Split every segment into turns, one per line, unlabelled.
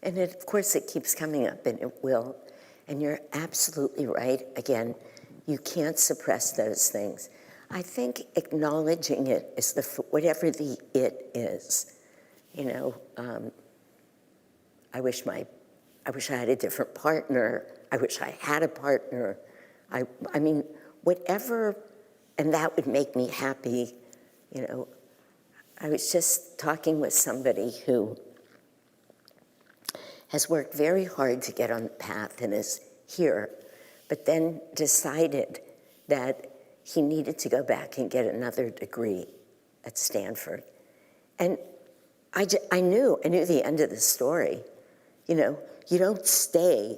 And of course it keeps coming up, and it will. And you're absolutely right. Again, you can't suppress those things. I think acknowledging it is whatever the it is. You know, I wish I had a different partner. I wish I had a partner. I mean, whatever, and that would make me happy. You know, I was just talking with somebody who has worked very hard to get on the path and is here, but then decided that he needed to go back and get another degree at Stanford. And I knew the end of the story. You know, you don't stay,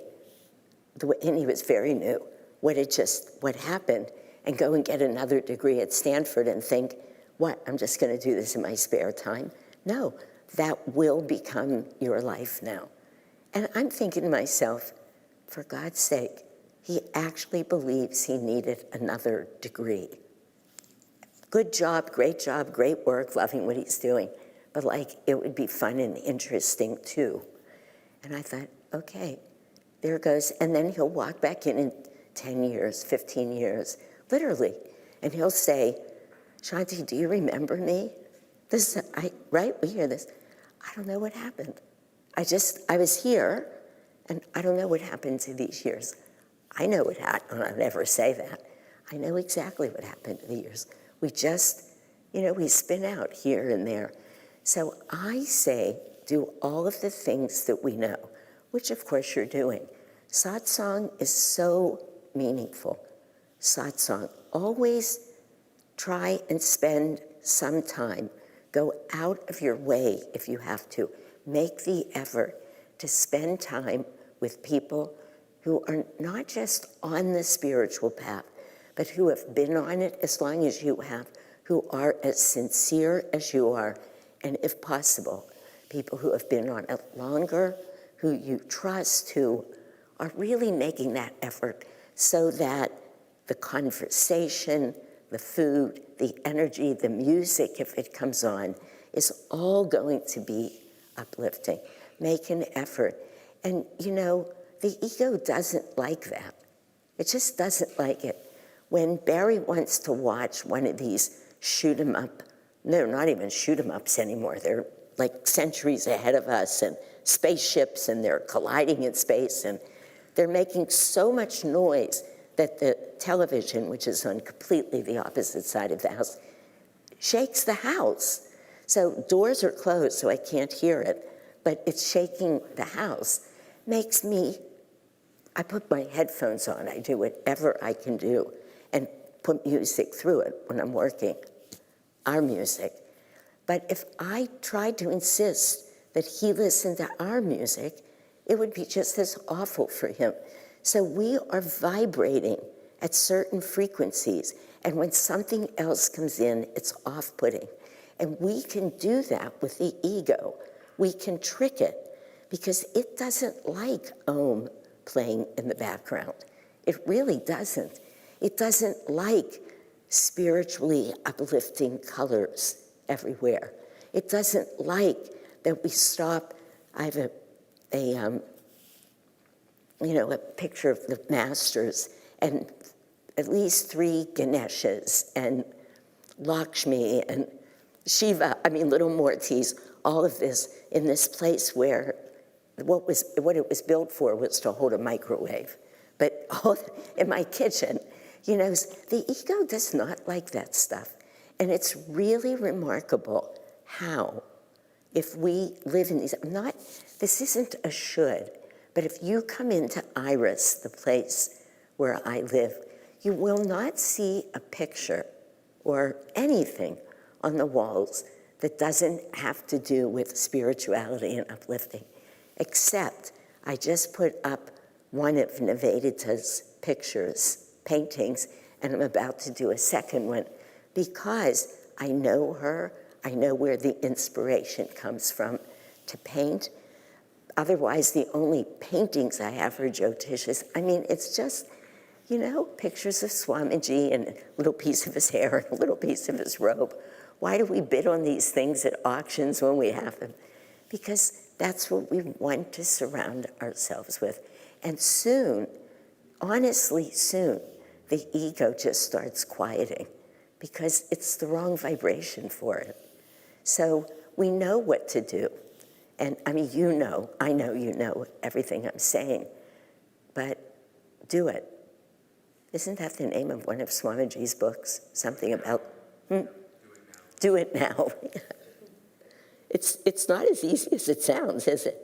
and he was very new, what happened, and go and get another degree at Stanford and think, what, I'm just gonna do this in my spare time? No, that will become your life now. And I'm thinking to myself, for God's sake, he actually believes he needed another degree. Good job, great work, loving what he's doing. But like, it would be fun and interesting too. And I thought, okay, there goes. And then he'll walk back in 10 years, 15 years, literally. And he'll say, Shanti, do you remember me? Right, we hear this. I don't know what happened. I was here, and I don't know what happened to these years. I know what happened, I'll never say that. I know exactly what happened to the years. We just, you know, we spin out here and there. So I say, do all of the things that we know, which of course you're doing. Satsang is so meaningful. Satsang, always try and spend some time. Go out of your way if you have to. Make the effort to spend time with people who are not just on the spiritual path, but who have been on it as long as you have, who are as sincere as you are, and if possible, people who have been on it longer, who you trust, who are really making that effort so that the conversation, the food, the energy, the music, if it comes on, is all going to be uplifting. Make an effort. And you know, the ego doesn't like that. It just doesn't like it. When Barry wants to watch one of these shoot 'em up, no, not even shoot 'em ups anymore. They're like centuries ahead of us, and spaceships, and they're colliding in space, and they're making so much noise that the television, which is on completely the opposite side of the house, shakes the house. So doors are closed, so I can't hear it, but it's shaking the house. Makes me, I put my headphones on, I do whatever I can do, and put music through it when I'm working, our music. But if I tried to insist that he listen to our music, it would be just as awful for him. So we are vibrating at certain frequencies, and when something else comes in, it's off-putting. And we can do that with the ego. We can trick it, because it doesn't like Om playing in the background. It really doesn't. It doesn't like spiritually uplifting colors everywhere. It doesn't like that we stop. I have a picture of the masters, and at least 3 Ganeshas, and Lakshmi, and Shiva, little Murtis, all of this in this place where what it was built for was to hold a microwave. But in my kitchen, you know, the ego does not like that stuff. And it's really remarkable how, if we live in these, this isn't a should, but if you come into Iris, the place where I live, you will not see a picture or anything on the walls that doesn't have to do with spirituality and uplifting, except I just put up one of Nivedita's pictures, paintings, and I'm about to do a second one because I know her, I know where the inspiration comes from to paint. Otherwise, the only paintings I have are Jyotish's. It's just, you know, pictures of Swamiji and a little piece of his hair and a little piece of his robe. Why do we bid on these things at auctions when we have them? Because That's what we want to surround ourselves with. And soon, honestly soon, the ego just starts quieting because it's the wrong vibration for it. So we know what to do. And I mean, I know you know everything I'm saying, but do it. Isn't that the name of one of Swamiji's books? Something about, Do it now. It's not as easy as it sounds, is it?